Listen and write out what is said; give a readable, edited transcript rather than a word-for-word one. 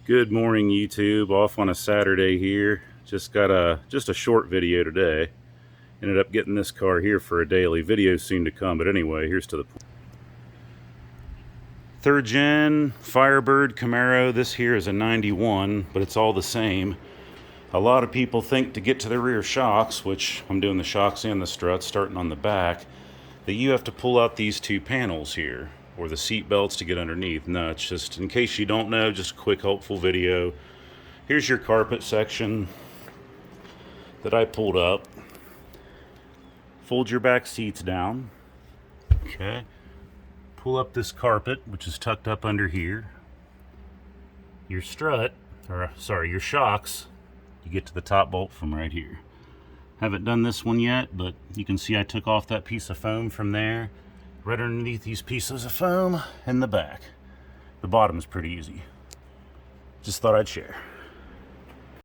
Good morning, YouTube. Off on a Saturday here. Just got a short video today. Ended up getting this car here for a daily. Video soon to come, but anyway, here's to the point. Third gen Firebird Camaro. This here is a 91, but it's all the same. A lot of people think to get to the rear shocks, which I'm doing the shocks and the struts, starting on the back, that you have to pull out these two panels here, or the seat belts to get underneath. No, it's just, in case you don't know, just a quick helpful video. Here's your carpet section that I pulled up. Fold your back seats down. Okay. Pull up this carpet, which is tucked up under here. Your strut, or sorry, your shocks, you get to the top bolt from right here. Haven't done this one yet, but you can see I took off that piece of foam from there. Right underneath these pieces of foam in the back. The bottom is pretty easy. Just thought I'd share.